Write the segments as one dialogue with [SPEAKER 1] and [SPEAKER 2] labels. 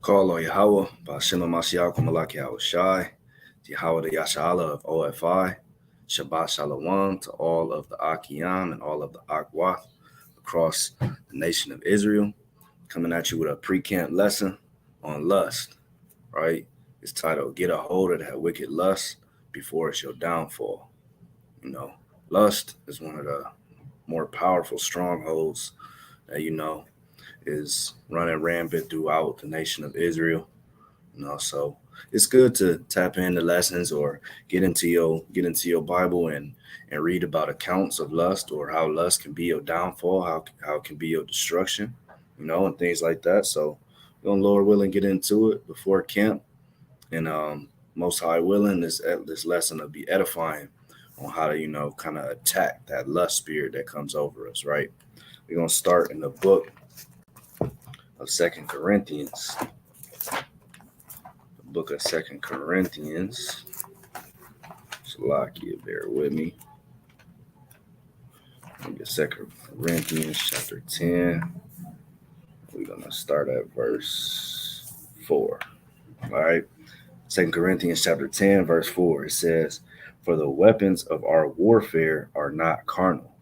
[SPEAKER 1] Call on Yahweh, Ba'Shem HaMashiach, Malak Yahweh Shai, Yahweh the Yashala of O.F.I. Shabbat Shalom to all of the Akiyam and all of the Akwath across the nation of Israel. Coming at you with a pre-camp lesson on lust, right? It's titled, Get a Hold of That Wicked Lust Before It's Your Downfall. Lust is one of the more powerful strongholds that, is running rampant throughout the nation of Israel. So it's good to tap into lessons or get into your Bible and read about accounts of lust or how lust can be your downfall, how it can be your destruction, and things like that. So we're gonna, Lord willing, get into it before camp, and Most High willing, this lesson will be edifying on how to kind of attack that lust spirit that comes over us. Right? We're gonna start in the book of Second Corinthians. Book of Second Corinthians. Salakia, bear with me. Second Corinthians chapter 10. We're gonna start at verse 4. All right. Second Corinthians chapter 10, verse 4. It says, "For the weapons of our warfare are not carnal,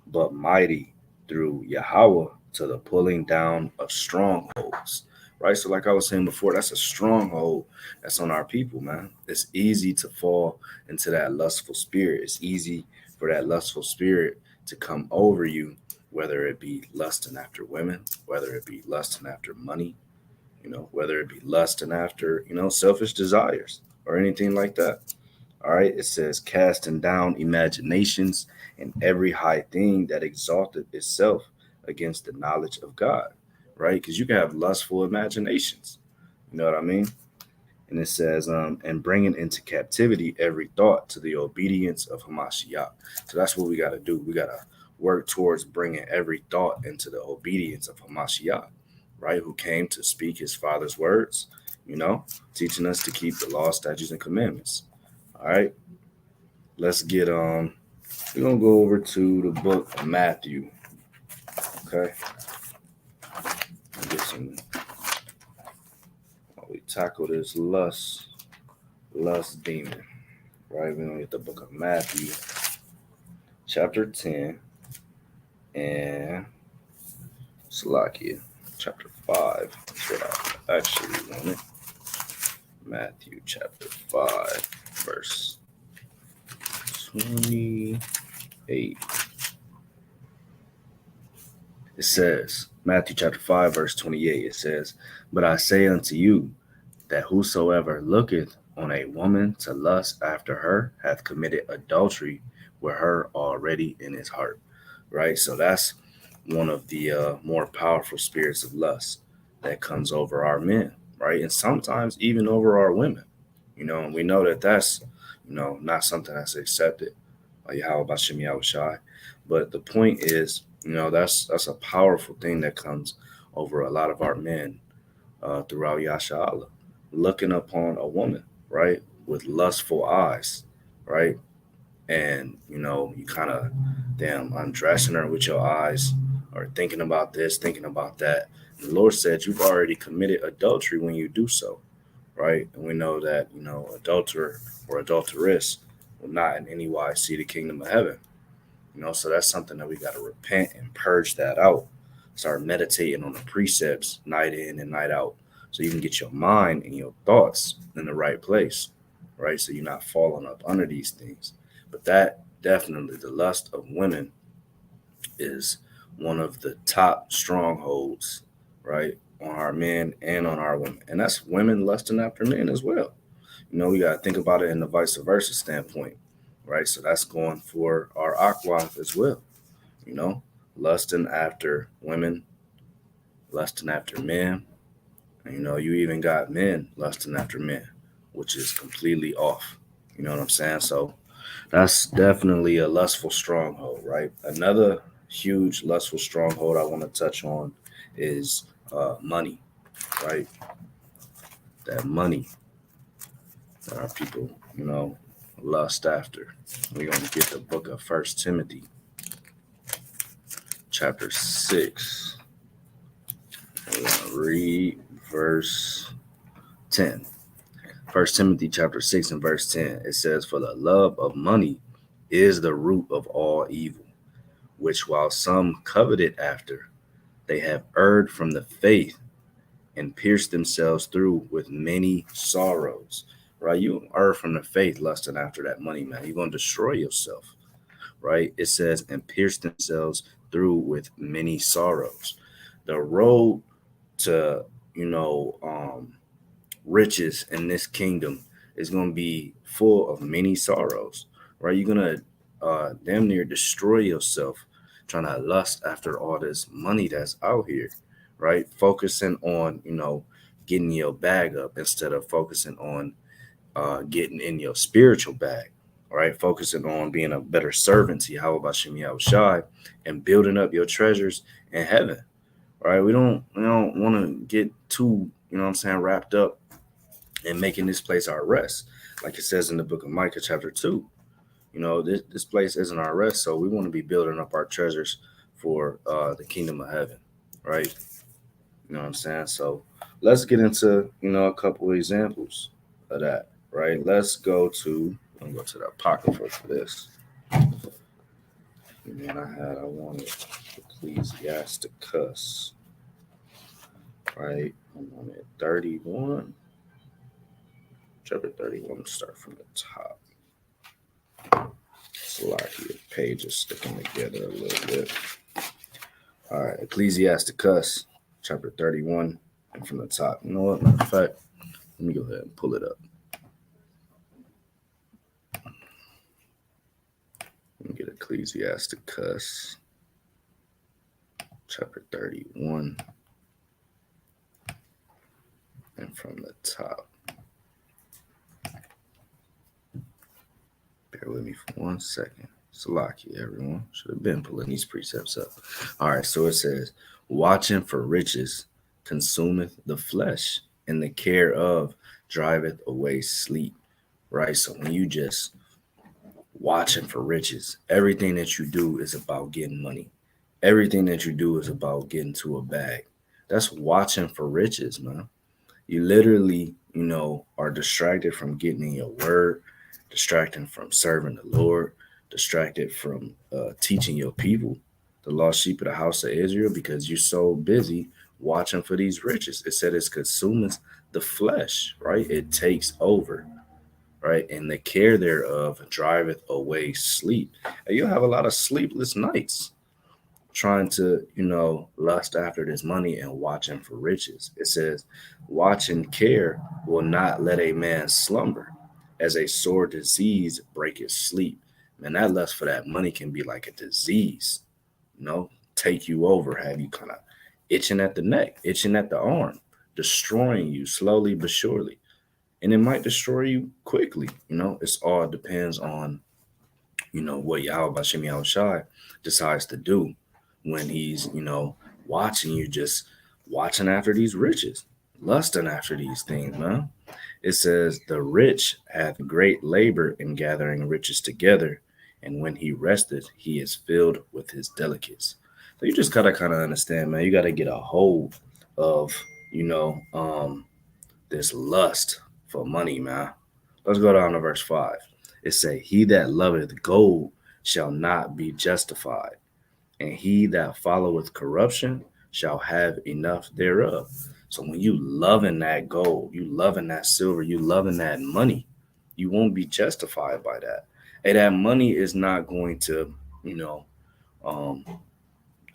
[SPEAKER 1] but mighty through Yahweh to the pulling down of strongholds." Right? So like I was saying before, that's a stronghold that's on our people, man. It's easy to fall into that lustful spirit. It's easy for that lustful spirit to come over you, whether it be lusting after women, whether it be lusting after money, whether it be lusting after, selfish desires or anything like that. All right. It says, casting down imaginations and every high thing that exalted itself against the knowledge of God. Right. Because you can have lustful imaginations. You know what I mean? And it says, and bringing into captivity every thought to the obedience of Hamashiach. So that's what we got to do. We got to work towards bringing every thought into the obedience of Hamashiach, right? Who came to speak his Father's words, teaching us to keep the law, statutes, and commandments. All right. Let's get we're gonna go over to the book of Matthew. Okay. Get some we tackle this lust demon. Right? We're gonna get the book of Matthew, chapter 10, and Salakia, chapter 5. That's what I actually wanted. Matthew chapter 5, verse 28. It says, Matthew chapter 5, verse 28, it says, "But I say unto you, that whosoever looketh on a woman to lust after her hath committed adultery with her already in his heart." Right? So that's one of the more powerful spirits of lust that comes over our men, right? And sometimes even over our women, and we know that that's, not something that's accepted by Yahweh Ba'Shem Yahweh Shai. But the point is, that's a powerful thing that comes over a lot of our men throughout Yasha Allah, looking upon a woman, right, with lustful eyes, right? And, you kind of, damn, undressing her with your eyes or thinking about this, thinking about that. The Lord said you've already committed adultery when you do so, right? And we know that, adulterer or adulteress will not in any wise see the kingdom of heaven. So that's something that we got to repent and purge that out. Start meditating on the precepts night in and night out, so you can get your mind and your thoughts in the right place, right? So you're not falling up under these things. But that definitely, the lust of women is one of the top strongholds, right, on our men and on our women. And that's women lusting after men as well. We got to think about it in the vice versa standpoint, right? So that's going for our aquath as well, lusting after women, lusting after men. And, you even got men lusting after men, which is completely off. You know what I'm saying? So that's definitely a lustful stronghold, right? Another huge lustful stronghold I want to touch on is money, right? That money that our people, lust after. We're going to get the book of First Timothy, chapter 6. We're going to read verse 10. First Timothy chapter 6 and verse 10. It says, "For the love of money is the root of all evil, which while some coveted after, they have erred from the faith and pierced themselves through with many sorrows." Right? You err from the faith lusting after that money, man. You're going to destroy yourself. Right? It says, and pierced themselves through with many sorrows. The road to, you know, riches in this kingdom is going to be full of many sorrows, right? You're going to damn near destroy yourself trying to lust after all this money that's out here, right? Focusing on, getting your bag up instead of focusing on getting in your spiritual bag, right? Focusing on being a better servant to Yahweh Bashem Yahushai and building up your treasures in heaven, right? We don't want to get too, what I'm saying, wrapped up and making this place our rest. Like it says in the book of Micah, chapter 2. This place isn't our rest, so we want to be building up our treasures for the kingdom of heaven, right? You know what I'm saying? So let's get into, a couple of examples of that, right? I'm go to the Apocrypha for this. And then I wanted Ecclesiasticus, right? I wanted 31. Chapter 31, start from the top. It's a lot here. Pages sticking together a little bit. All right, Ecclesiasticus, chapter 31, and from the top. You know what? Matter of fact, let me go ahead and pull it up. Let me get Ecclesiasticus, chapter 31, and from the top. Bear with me for 1 second. Salaki, everyone. Should have been pulling these precepts up. All right, so it says, "Watching for riches consumeth the flesh, and the care of driveth away sleep." Right? So when you just watching for riches, everything that you do is about getting money. Everything that you do is about getting to a bag. That's watching for riches, man. You literally, are distracted from getting in your word, distracted from serving the Lord, distracted from teaching your people, the lost sheep of the house of Israel, because you're so busy watching for these riches. It said it's consuming the flesh, right? It takes over, right? And the care thereof driveth away sleep. And you'll have a lot of sleepless nights trying to, lust after this money and watching for riches. It says, "Watch and care will not let a man slumber, as a sore disease breaketh sleep." Man, that lust for that money can be like a disease, take you over, have you kind of itching at the neck, itching at the arm, destroying you slowly but surely. And it might destroy you quickly. It's all depends on, what Yahweh Bashem Yahushai decides to do when he's, watching you, just watching after these riches, lusting after these things, man. It says, "The rich hath great labor in gathering riches together, and when he resteth, he is filled with his delicates." So you just gotta kind of understand, man. You gotta get a hold of, this lust for money, man. Let's go down to verse 5. It say, "He that loveth gold shall not be justified, and he that followeth corruption shall have enough thereof." So when you loving that gold, you loving that silver, you loving that money, you won't be justified by that. And that money is not going to, um,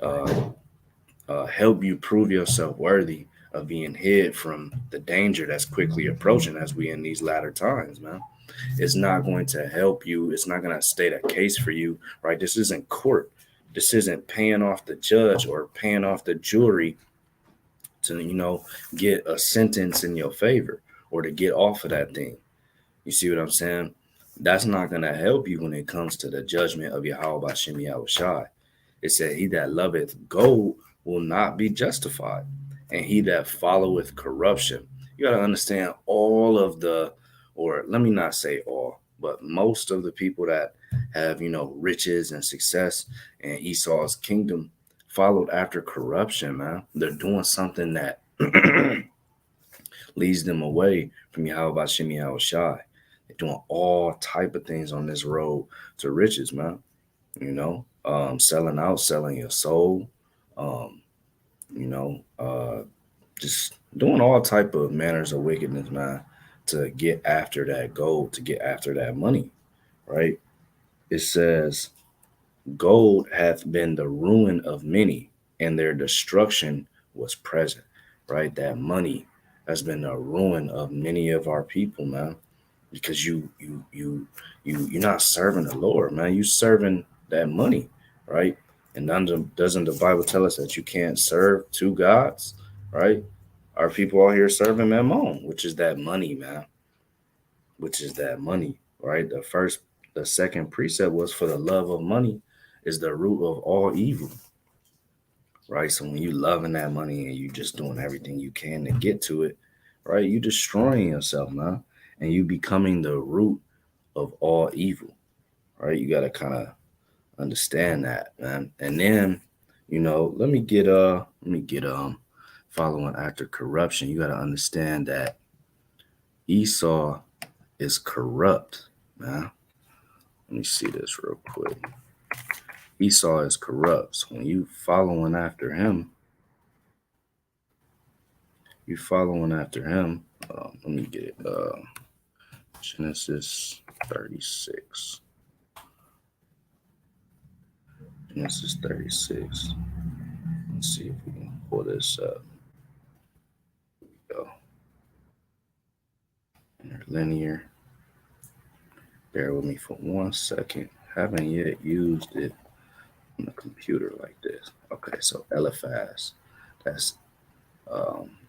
[SPEAKER 1] uh, help you prove yourself worthy of being hid from the danger that's quickly approaching as we in these latter times, man. It's not going to help you. It's not going to state a case for you, right? This isn't court. This isn't paying off the judge or paying off the jury to, get a sentence in your favor or to get off of that thing. You see what I'm saying? That's not going to help you when it comes to the judgment of Yahweh Bashem Yahushai. It said, "He that loveth gold will not be justified, and he that followeth corruption." You got to understand all of the, or let me not say all, but most of the people that have, riches and success and Esau's kingdom followed after corruption, man. They're doing something that leads them away from Yahweh Shem Yahweh Shai. They're doing all type of things on this road to riches, man. Selling out, selling your soul, um, you know, just doing all type of manners of wickedness, man, to get after that gold, to get after that money, right? It says, gold hath been the ruin of many, and their destruction was present, right? That money has been the ruin of many of our people, man, because you're not serving the Lord, man. You serving that money, right? And doesn't the Bible tell us that you can't serve two gods, right? Our people out here serving mammon, which is that money, man, which is that money, right? The second precept was, for the love of money is the root of all evil, right? So when you loving that money and you just doing everything you can to get to it, right? You destroying yourself, man, and you becoming the root of all evil, right? You got to kind of understand that, man. And then, let me get following after corruption. You got to understand that Esau is corrupt, man. Let me see this real quick. Esau is corrupt. So when you following after him. Let me get it. Genesis 36. Genesis 36. Let's see if we can pull this up. Go. Interlinear. Bear with me for 1 second. Haven't yet used it on a computer like this. Okay, so Eliphaz. That's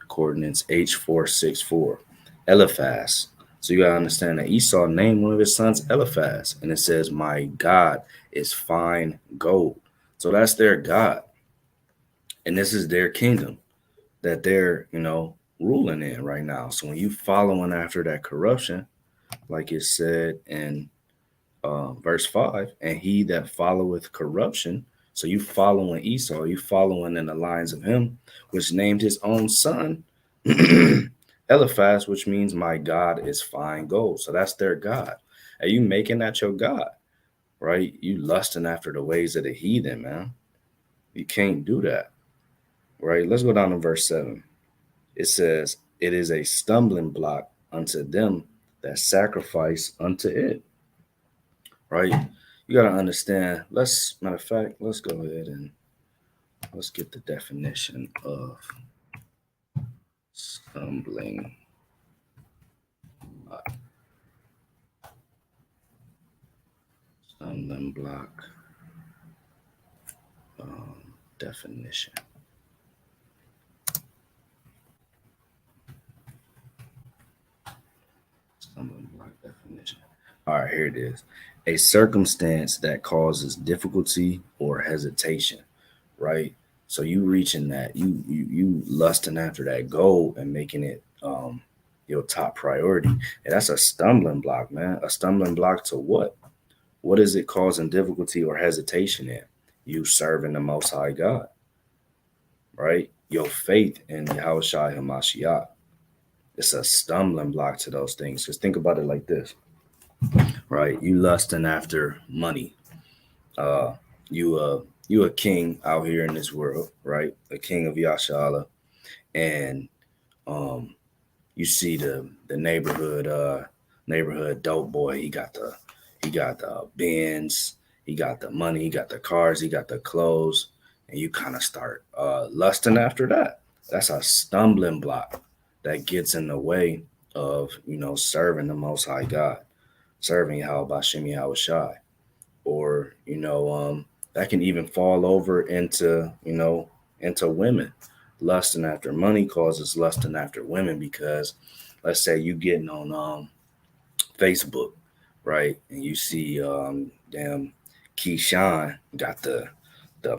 [SPEAKER 1] coordinates H464. Eliphaz. So you gotta understand that Esau named one of his sons Eliphaz, and it says, "My God is fine gold." So that's their God, and this is their kingdom that they're ruling in right now. So when you following after that corruption, like it said in verse 5, and he that followeth corruption, so you following Esau, you following in the lines of him, which named his own son Eliphaz, which means my God is fine gold. So that's their God. Are you making that your God, right? You lusting after the ways of the heathen, man. You can't do that, right? Let's go down to verse 7. It says, it is a stumbling block unto them that sacrifice unto it, right? You got to understand. Matter of fact, let's go ahead and let's get the definition of stumbling block. Stumbling block definition. Stumbling block definition. All right, here it is. A circumstance that causes difficulty or hesitation, right? So you reaching that, you lusting after that goal and making it your top priority. And that's a stumbling block, man. A stumbling block to what? What is it causing difficulty or hesitation in? You serving the Most High God, right? Your faith in Yahweh Shai Hamashiach. It's a stumbling block to those things. Because think about it like this, right? You lusting after money. Uh, you a king out here in this world, right? A king of Yashala, and um, you see the neighborhood dope boy. He got the Benz, he got the money, he got the cars, he got the clothes, and you kind of start lusting after that. That's a stumbling block that gets in the way of serving the Most High God, serving Yahweh Bashem Yahweh Shai, or that can even fall over into women. Lusting after money causes lusting after women, because let's say you getting on Facebook, right? And you see damn Keyshawn got the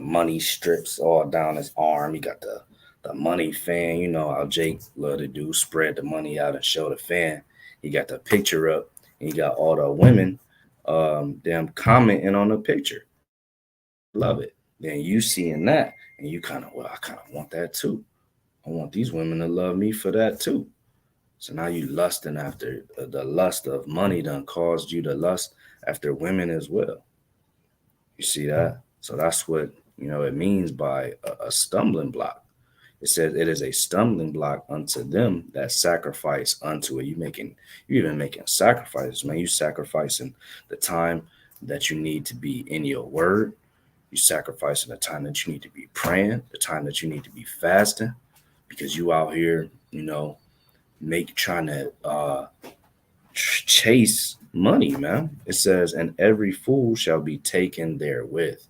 [SPEAKER 1] money strips all down his arm. He got the money fan. You know how Jake love to do, spread the money out and show the fan. He got the picture up, and he got all the women them commenting on the picture. Love it. Then you seeing that, and you kind of, well, I kind of want that too. I want these women to love me for that too. So now you lusting after the lust of money done caused you to lust after women as well. You see that? So that's what it means by a stumbling block. It says it is a stumbling block unto them that sacrifice unto it. You even making sacrifices, man. You sacrificing the time that you need to be in your word. You sacrificing the time that you need to be praying, the time that you need to be fasting, because you out here, make trying to chase money, man. It says, and every fool shall be taken therewith.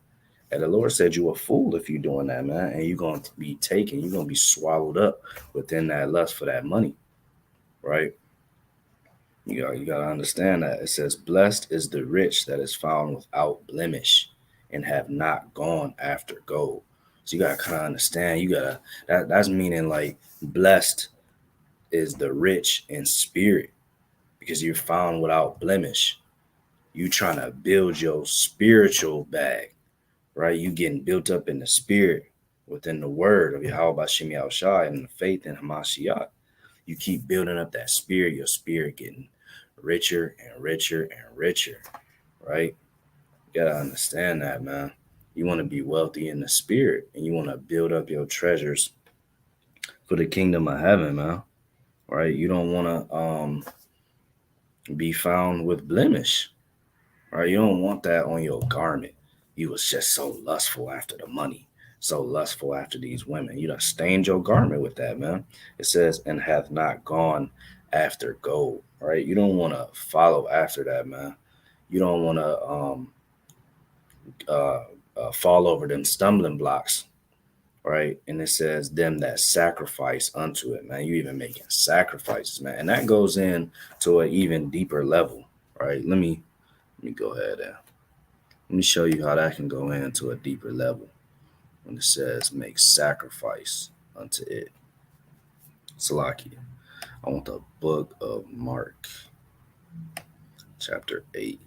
[SPEAKER 1] And the Lord said, you a fool if you're doing that, man. And you're going to be taken, you're going to be swallowed up within that lust for that money, right? You got to understand that. It says, blessed is the rich that is found without blemish and have not gone after gold. So you got to kind of understand, that's meaning like blessed is the rich in spirit because you're found without blemish. You trying to build your spiritual bag, right? You getting built up in the spirit within the word of Yahweh Shemi Al Shai and the faith in Hamashiach. You keep building up that spirit, your spirit getting richer and richer and richer, right? You gotta understand that, man. You want to be wealthy in the spirit and you want to build up your treasures for the kingdom of heaven, man. Right? You don't want to be found with blemish. Right? You don't want that on your garment. You was just so lustful after the money, so lustful after these women. You done stained your garment with that, man. It says, and hath not gone after gold. Right? You don't want to follow after that, man. You don't want to uh, fall over them stumbling blocks, right? And it says them that sacrifice unto it, man. You even making sacrifices, man, and that goes in to an even deeper level, right? Let me go ahead and let me show you how that can go into a deeper level when it says make sacrifice unto it. Salaki. I want the book of Mark, chapter 8.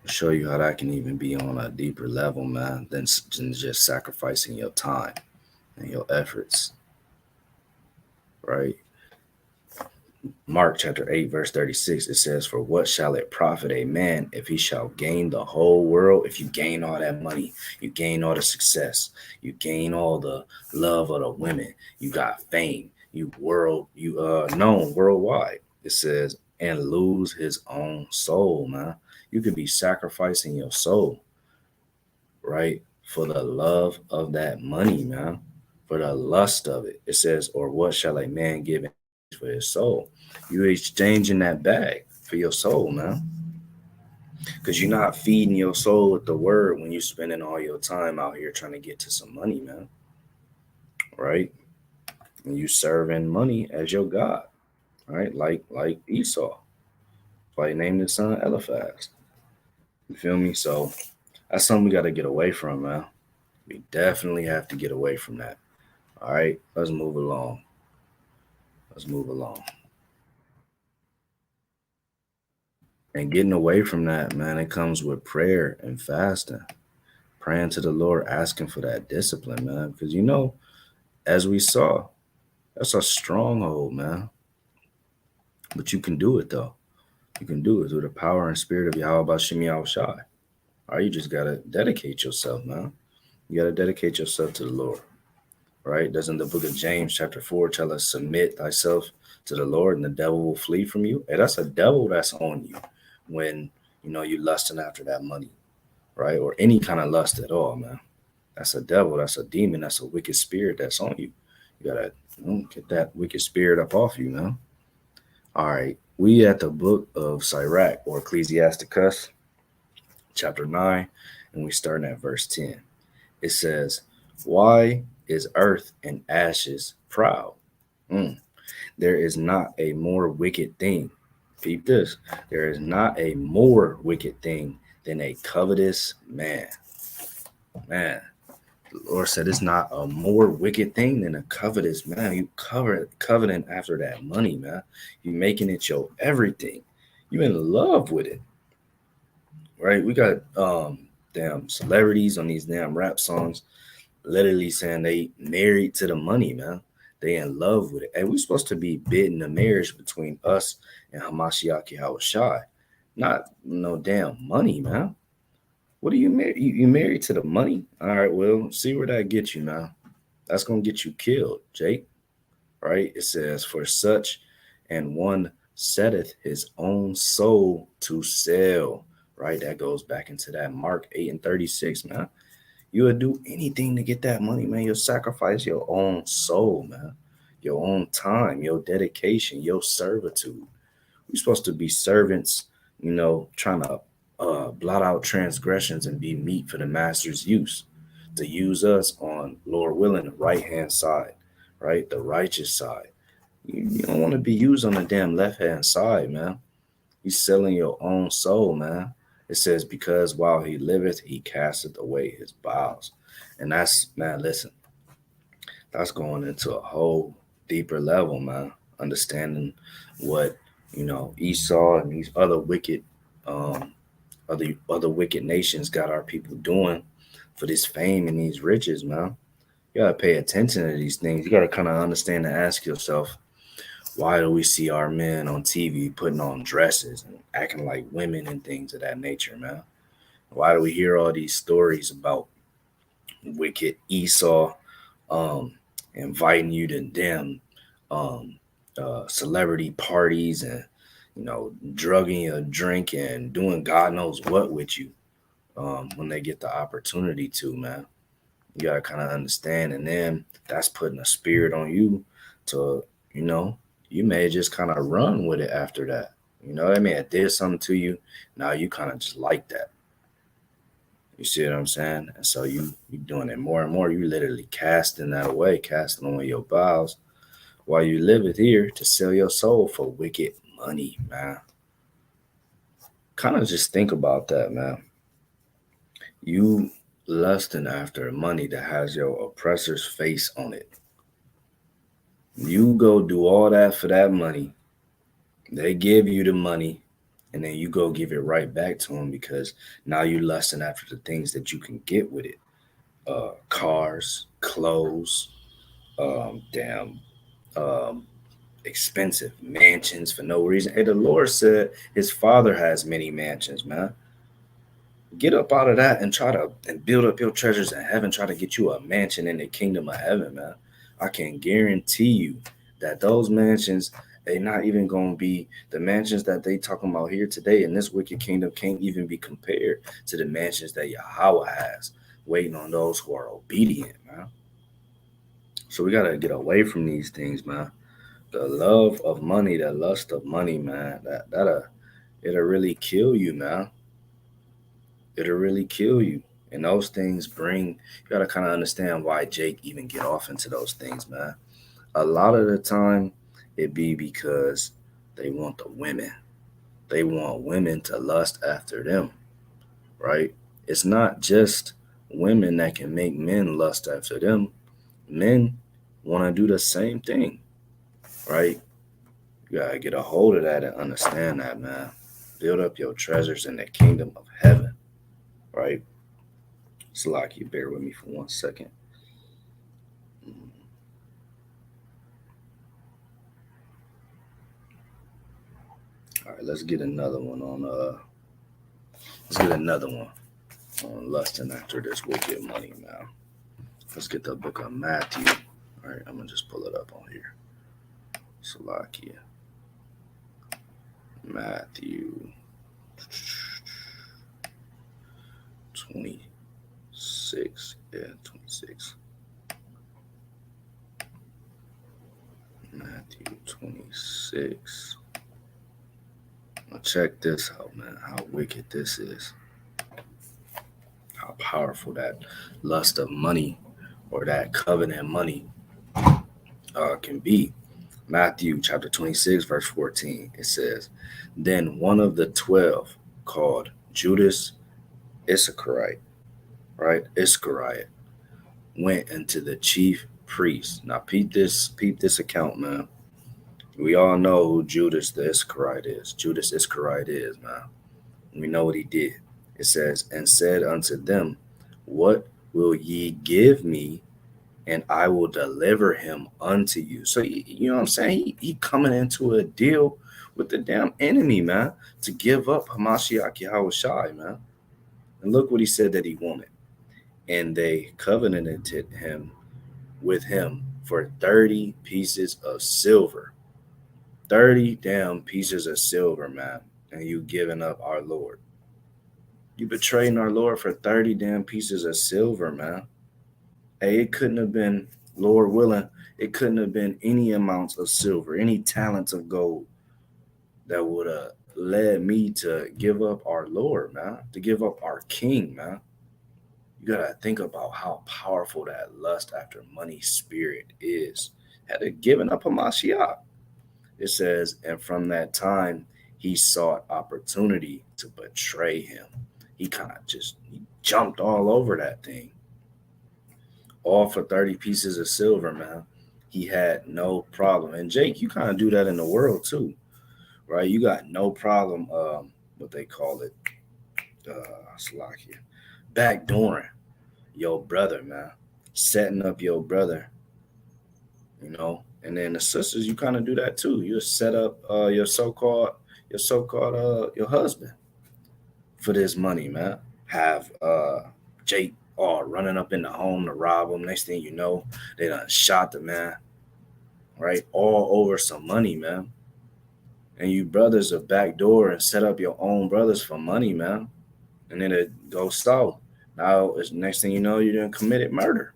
[SPEAKER 1] Show you how that can even be on a deeper level, man, than just sacrificing your time and your efforts, right? Mark chapter 8, verse 36, it says, for what shall it profit a man if he shall gain the whole world? If you gain all that money, you gain all the success, you gain all the love of the women, you got fame, you known worldwide. It says, and lose his own soul, man. You could be sacrificing your soul, right? For the love of that money, man. For the lust of it. It says, or what shall a man give for his soul? You exchanging that bag for your soul, man. Because you're not feeding your soul with the word when you're spending all your time out here trying to get to some money, man. Right? And you serving money as your God, right? Like Esau. Why he named his son Eliphaz. You feel me? So that's something we got to get away from, man. We definitely have to get away from that. All right, let's move along. Let's move along. And getting away from that, man, it comes with prayer and fasting. Praying to the Lord, asking for that discipline, man. Because as we saw, that's a stronghold, man. But you can do it though. You can do it through the power and spirit of Yahweh Shemi Al Shai. All right, you just gotta dedicate yourself, man. You gotta dedicate yourself to the Lord. Right? Doesn't the book of James, chapter 4, tell us submit thyself to the Lord and the devil will flee from you? Hey, that's a devil that's on you when you lusting after that money, right? Or any kind of lust at all, man. That's a devil, that's a demon, that's a wicked spirit that's on you. You gotta get that wicked spirit up off you, man. All right. We at the book of Sirach or Ecclesiasticus, chapter 9, and we starting at verse 10. It says, why is earth and ashes proud? There is not a more wicked thing. Peep this. There is not a more wicked thing than a covetous man. Man, the Lord said it's not a more wicked thing than a covetous man. You coveting after that money, man. You making it your everything. You in love with it. Right? We got damn celebrities on these damn rap songs literally saying they married to the money, man. They in love with it. And we're supposed to be bidding the marriage between us and Hamashiach Yahushai, not no damn money, man. What are you married? You married to the money? All right, well, see where that gets you now. That's gonna get you killed, Jake. Right? It says, "For such and one setteth his own soul to sell." Right? That goes back into that Mark 8 and 36, man. You would do anything to get that money, man. You'll sacrifice your own soul, man. Your own time, your dedication, your servitude. We're supposed to be servants, trying to blot out transgressions and be meat for the master's use, to use us on, Lord willing, the right hand side, right? The righteous side. You don't want to be used on the damn left hand side, man. You selling your own soul, man. It says, because while he liveth, he casteth away his bowels. And that's, man, listen, that's going into a whole deeper level, man. Understanding what, Esau and these other wicked, other wicked nations got our people doing for this fame and these riches, man. You gotta pay attention to these things. You gotta kind of understand and ask yourself, why do we see our men on TV putting on dresses and acting like women and things of that nature, man? Why do we hear all these stories about wicked Esau um, inviting you to them um, celebrity parties and drugging you, drinking, and doing God knows what with you when they get the opportunity to, man? You gotta kind of understand, and then that's putting a spirit on you to, you know, you may just kind of run with it after that. You know what I mean? It did something to you. Now you kind of just like that. You see what I'm saying? And so you doing it more and more. You literally casting that away, casting away your vows while you live it here to sell your soul for wicked money, man. Kind of just think about that, man. You lusting after money that has your oppressor's face on it. You go do all that for that money. They give you the money, and then you go give it right back to them because now you lusting after the things that you can get with it. Cars, clothes, damn, um, expensive mansions for no reason. Hey, the Lord said His Father has many mansions, man. Get up out of that and try to and build up your treasures in heaven. Try to get you a mansion in the kingdom of heaven, man. I can guarantee you that those mansions, they not even gonna be the mansions that they talking about here today in this wicked kingdom can't even be compared to the mansions that Yahweh has waiting on those who are obedient, man. So we gotta get away from these things, man. The love of money, the lust of money, man, it'll really kill you, man. It'll really kill you. And those things bring, you gotta kind of understand why Jake even get off into those things, man. A lot of the time, it be because they want the women. They want women to lust after them, right? It's not just women that can make men lust after them. Men want to do the same thing, right? You gotta get a hold of that and understand that, man. Build up your treasures in the kingdom of heaven, right? Slack, bear with me for 1 second. All right, let's get another one on let's get another one on lusting after this wicked money now. Let's get the book of Matthew. All right, I'm gonna just pull it up on here. Salakia. Matthew 26. Yeah, 26. Matthew 26. Now check this out, man. How wicked this is. How powerful that lust of money or that covenant money can be. Matthew chapter 26, verse 14. It says, Then one of the 12, called Judas Iscariot, right? Iscariot, went into the chief priest. Now peep this account, man. We all know who Judas the Iscariot is. Judas Iscariot is, man. We know what he did. It says, and said unto them, What will ye give me and I will deliver him unto you. So you know what I'm saying? He coming into a deal with the damn enemy, man, to give up Hamashiach Yahushai, man. And look what he said that he wanted. And they covenanted him with him for 30 pieces of silver. 30 damn pieces of silver, man. And you giving up our Lord. You betraying our Lord for 30 damn pieces of silver, man. Hey, it couldn't have been, Lord willing, it couldn't have been any amounts of silver, any talents of gold that would have led me to give up our Lord, man, to give up our King, man. You gotta think about how powerful that lust after money spirit is. Had it given up a Mashiach. It says, and from that time he sought opportunity to betray him. He kind of just he jumped all over that thing, all for 30 pieces of silver, man. He had no problem. And Jake, you kind of do that in the world too, right? You got no problem, what they call it, Slovakia, backdooring your brother, man, setting up your brother, you know. And then the sisters, you kind of do that too. You set up your husband for this money, man. Have Jake all running up in the home to rob him. Next thing you know, they done shot the man, right? All over some money, man. And you brothers are backdoor and set up your own brothers for money, man. And then it goes south. Now, it's next thing you know, you done committed murder.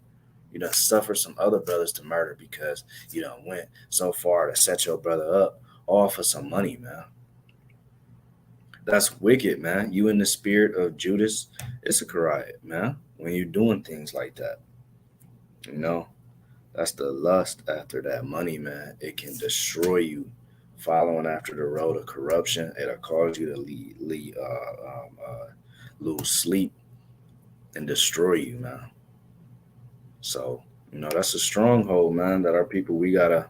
[SPEAKER 1] You done suffer some other brothers to murder because you done went so far to set your brother up all for some money, man. That's wicked, man. You in the spirit of Judas Iscariot, man. When you're doing things like that, you know, that's the lust after that money, man. It can destroy you. Following after the road of corruption, it'll cause you to lose sleep and destroy you, man. So you know that's a stronghold, man. That our people we gotta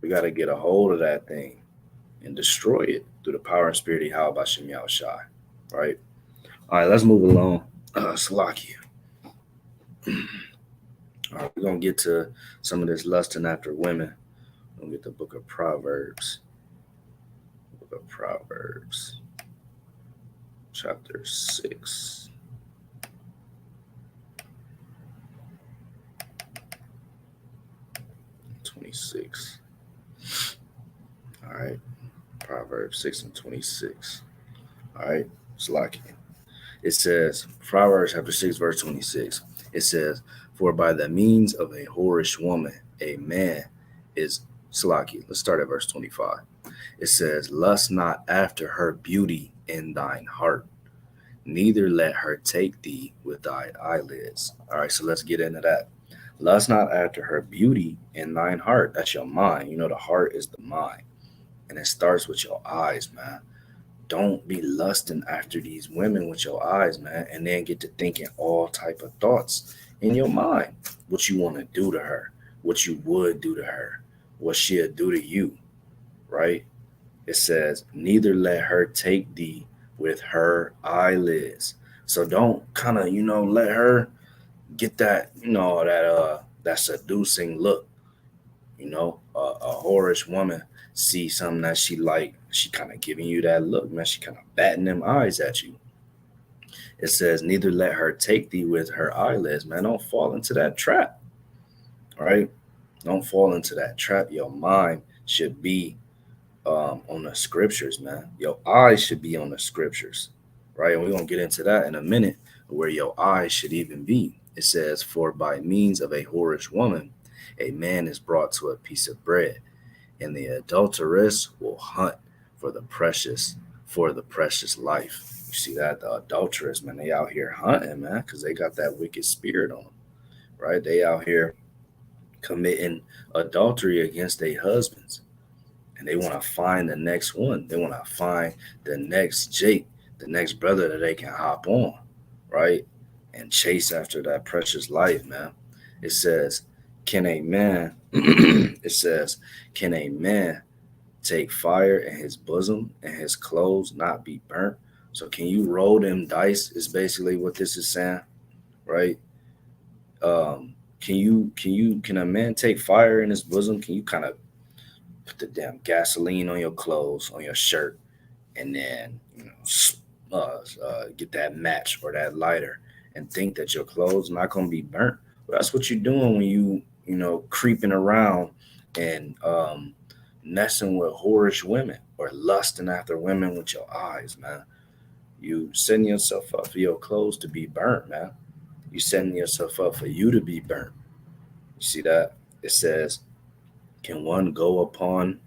[SPEAKER 1] get a hold of that thing and destroy it through the power and spirit of Yahweh Shem Shai. Right? All right, let's move along. Salakia. All right, we're gonna get to some of this lusting after women. We're gonna get the book of Proverbs. Book of Proverbs, chapter 6. 26. All right. Proverbs 6 and 26. All right. Salakia. It says, Proverbs chapter 6, verse 26. It says, for by the means of a whorish woman, a man is Salaki. Let's start at verse 25. It says, lust not after her beauty in thine heart, neither let her take thee with thy eyelids. All right, so let's get into that. Lust not after her beauty in thine heart. That's your mind. You know, the heart is the mind. And it starts with your eyes, man. Don't be lusting after these women with your eyes, man, and then get to thinking all type of thoughts in your mind. What you want to do to her, what you would do to her, what she'll do to you, right? It says, neither let her take thee with her eyelids. So don't kind of, let her get that, that seducing look, a whorish woman see something that she like, she kind of giving you that look, man. She kind of batting them eyes at you. It says, neither let her take thee with her eyelids, man. Don't fall into that trap, right? Don't fall into that trap. Your mind should be on the scriptures, man. Your eyes should be on the scriptures, right? And we're going to get into that in a minute, where your eyes should even be. It says, for by means of a whorish woman, a man is brought to a piece of bread, and the adulteress will hunt for the precious life. You see that? The adulteress, man, they out here hunting, man, because they got that wicked spirit on them, right? They out here committing adultery against their husbands, and they want to find the next one. They want to find the next Jake, the next brother that they can hop on, right? And chase after that precious life, man. It says, can a man, it says, can a man take fire in his bosom and his clothes not be burnt? So can you roll them dice is basically what this is saying, right? Can a man take fire in his bosom? Can you kind of put the damn gasoline on your clothes, on your shirt, and then get that match or that lighter and think that your clothes not gonna be burnt? Well, that's what you're doing when creeping around and messing with whorish women or lusting after women with your eyes, man. You setting yourself up for your clothes to be burnt, man. You setting yourself up for you to be burnt. You see that? It says, can one go upon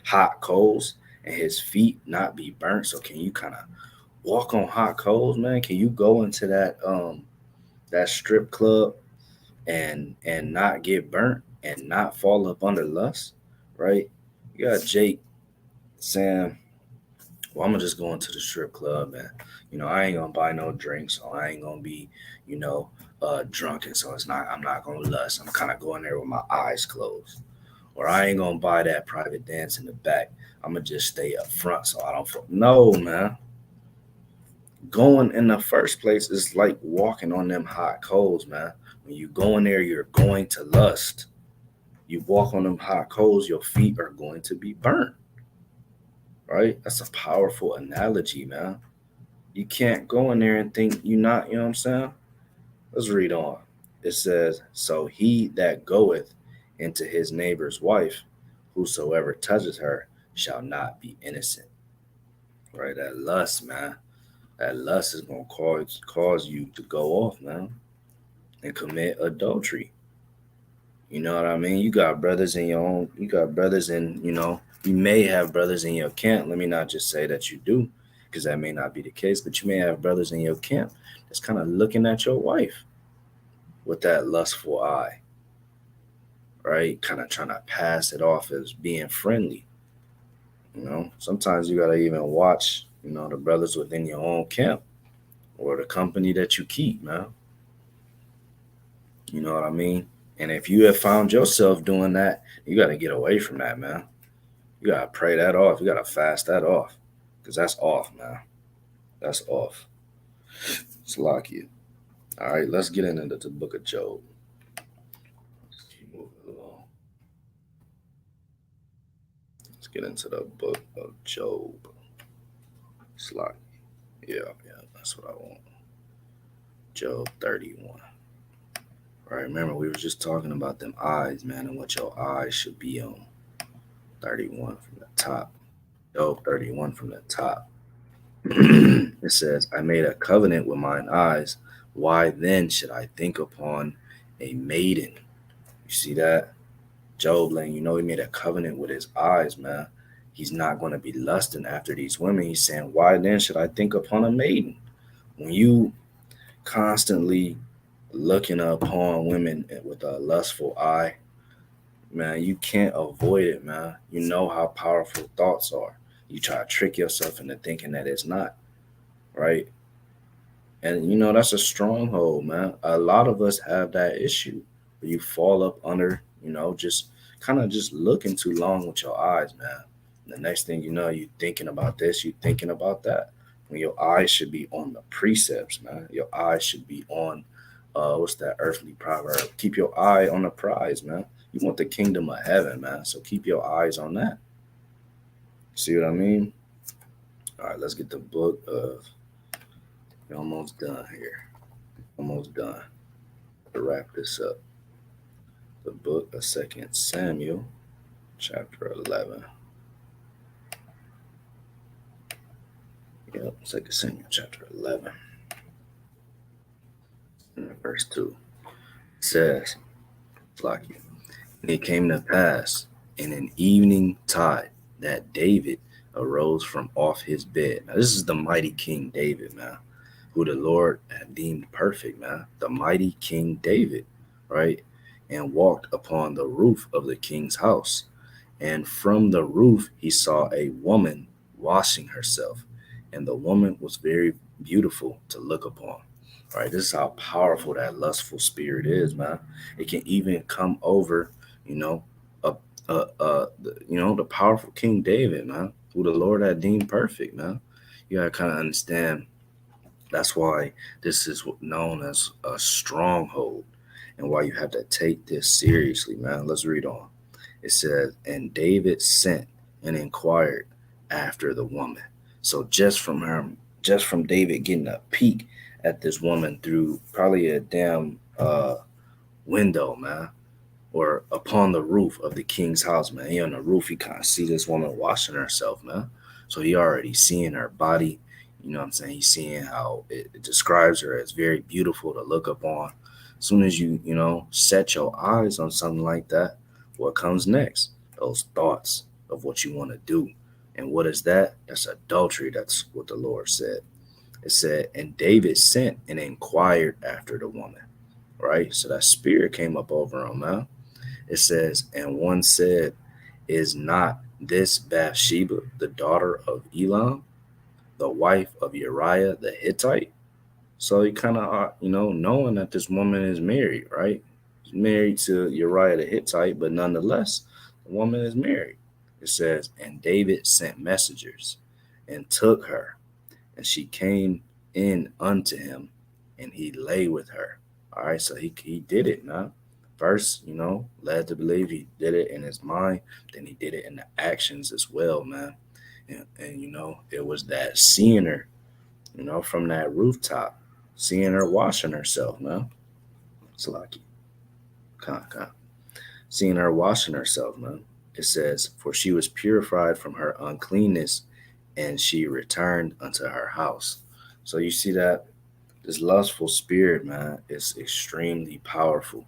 [SPEAKER 1] hot coals and his feet not be burnt? So can you kind of walk on hot coals, man? Can you go into that strip club and not get burnt and not fall up under lust? Right? You got Jake saying, well, I'm gonna just go into the strip club and I ain't gonna buy no drinks, or I ain't gonna be, you know, drunken, so I'm not gonna lust. I'm kind of going there with my eyes closed. Or I ain't gonna buy that private dance in the back. I'm gonna just stay up front so I don't. No, man. Going in the first place is like walking on them hot coals, man. When you go in there, you're going to lust. You walk on them hot coals, your feet are going to be burnt. Right? That's a powerful analogy, man. You can't go in there and think you're not. You know what I'm saying? Let's read on. It says, "So he that goeth into his neighbor's wife, whosoever touches her, shall not be innocent." Right? That lust, man. That lust is gonna cause you to go off, man, and commit adultery. You know what I mean? You got brothers in your own. You got brothers in. You may have brothers in your camp. Let me not just say that you do, because that may not be the case. But you may have brothers in your camp that's kind of looking at your wife with that lustful eye, right? Kind of trying to pass it off as being friendly. Sometimes you gotta even watch, the brothers within your own camp or the company that you keep, man. You know what I mean? And if you have found yourself doing that, you gotta get away from that, man. You gotta pray that off. You gotta fast that off, because that's off, man. That's off. It's lock you. All right, let's get into the book of Job. Let's keep moving along. Let's get into the book of Job. It's lock. Yeah, that's what I want. Job 31. Right, remember we were just talking about them eyes, man, and what your eyes should be on. 31 from the top. Job 31 from the top. It says, I made a covenant with mine eyes. Why then should I think upon a maiden? You see that? Job letting you know he made a covenant with his eyes, man. He's not going to be lusting after these women. He's saying, why then should I think upon a maiden? When you constantly looking upon women with a lustful eye, man, you can't avoid it, man. You know how powerful thoughts are. You try to trick yourself into thinking that it's not, right? And that's a stronghold, man. A lot of us have that issue where you fall up under, just kind of just looking too long with your eyes, man. And the next thing you know, you thinking about this, you thinking about that. When your eyes should be on the precepts, man. Your eyes should be on what's that earthly proverb? Keep your eye on the prize, man. You want the kingdom of heaven, man. So keep your eyes on that. See what I mean? All right, let's get the book of. We're almost done here. Almost done. To wrap this up. The book of Second Samuel, chapter 11. Yep, Second Samuel, chapter 11, verse 2. It says, like you. And it came to pass in an evening tide that David arose from off his bed. Now, this is the mighty King David, man, who the Lord had deemed perfect, man. The mighty King David, right? And walked upon the roof of the king's house. And from the roof he saw a woman washing herself, and the woman was very beautiful to look upon. Right, this is how powerful that lustful spirit is, man. It can even come over, you know, a, the powerful King David, man, who the Lord had deemed perfect, man. You gotta kind of understand. That's why this is known as a stronghold. and why you have to take this seriously, man. Let's read on. It says, and David sent and inquired after the woman. So just from David getting a peek at this woman through probably a damn window, man, or upon the roof of the king's house, man. He on the roof, he kind of see this woman washing herself, man. So he already seeing her body. You know what I'm saying? He's seeing how it describes her as very beautiful to look upon. As soon as you set your eyes on something like that, what comes next? Those thoughts of what you want to do. And what is that? That's adultery. That's what the Lord said. It said, and David sent and inquired after the woman, right? So that spirit came up over him, man. It says, and one said, is not this Bathsheba the daughter of Elam, the wife of Uriah the Hittite? So he kind of, knowing that this woman is married, right? She's married to Uriah the Hittite, but nonetheless, the woman is married. It says, and David sent messengers and took her, and she came in unto him, and he lay with her. All right, so he did it, man. First, led to believe he did it in his mind, then he did it in the actions as well, man. And it was that seeing her, from that rooftop, seeing her washing herself, man. It's like, kind, seeing her washing herself, man. It says, for she was purified from her uncleanness, and she returned unto her house. So you see that this lustful spirit, man, is extremely powerful.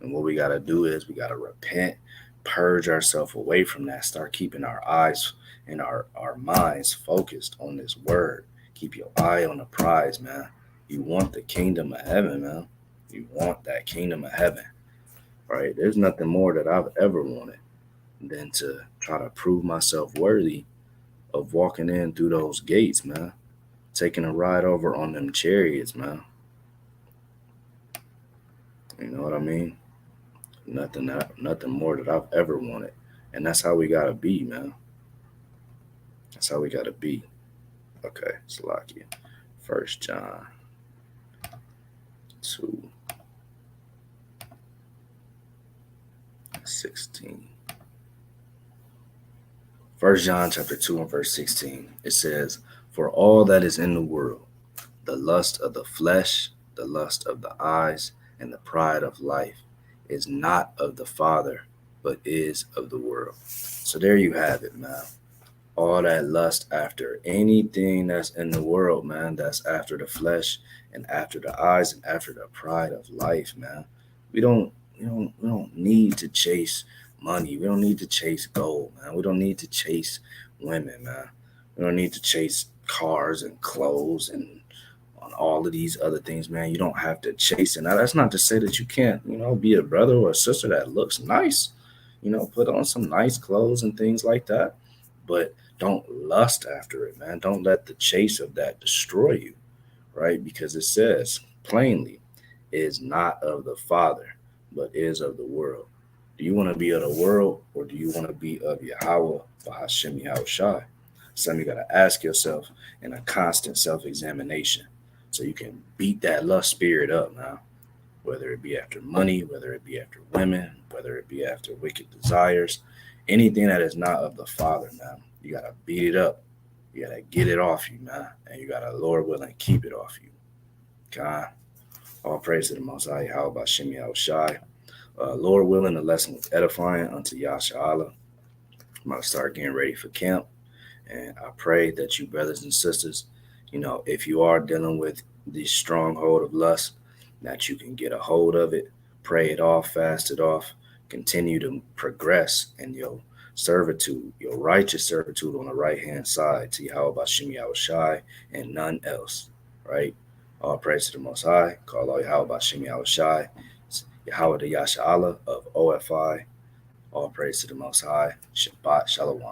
[SPEAKER 1] And what we got to do is we got to repent, purge ourselves away from that, start keeping our eyes and our minds focused on this word. Keep your eye on the prize, man. You want the kingdom of heaven, man. You want that kingdom of heaven, right? There's nothing more that I've ever wanted than to try to prove myself worthy of walking in through those gates, man. Taking a ride over on them chariots, man. You know what I mean? Nothing more that I've ever wanted. And that's how we gotta be, man. That's how we gotta be. Okay, Salakia. 1 John 2:16. 1 John chapter 2 and verse 16. It says, for all that is in the world, the lust of the flesh, the lust of the eyes, and the pride of life is not of the Father, but is of the world. So there you have it, man. All that lust after anything that's in the world, man, that's after the flesh and after the eyes and after the pride of life, man. We don't need to chase money. We don't need to chase gold, man. We don't need to chase women, man. We don't need to chase cars and clothes and on all of these other things, man. You don't have to chase it. Now, that's not to say that you can't, be a brother or a sister that looks nice, put on some nice clothes and things like that. But don't lust after it, man. Don't let the chase of that destroy you, right? Because it says plainly, is not of the Father, but is of the world. Do you want to be of the world, or do you want to be of Yahweh, Bahashem Yahushai? Something you got to ask yourself in a constant self-examination so you can beat that lust spirit up now, whether it be after money, whether it be after women, whether it be after wicked desires, anything that is not of the Father, man. You got to beat it up. You got to get it off you, man. And you got to, Lord willing, keep it off you. God, all praise to the Most High, how about Shemi Yahushai. Lord willing, the lesson was edifying unto Yasha Allah. I'm going to start getting ready for camp. And I pray that you, brothers and sisters, if you are dealing with the stronghold of lust, that you can get a hold of it, pray it off, fast it off, continue to progress in your servitude, your righteous servitude on the right hand side to Yahweh Bashim Yahushai and none else, right? All praise to the Most High. Call all Yahweh Bashim Yahushai, Yahweh the Yasha Allah of O.F.I. All praise to the Most High. Shabbat Shalom.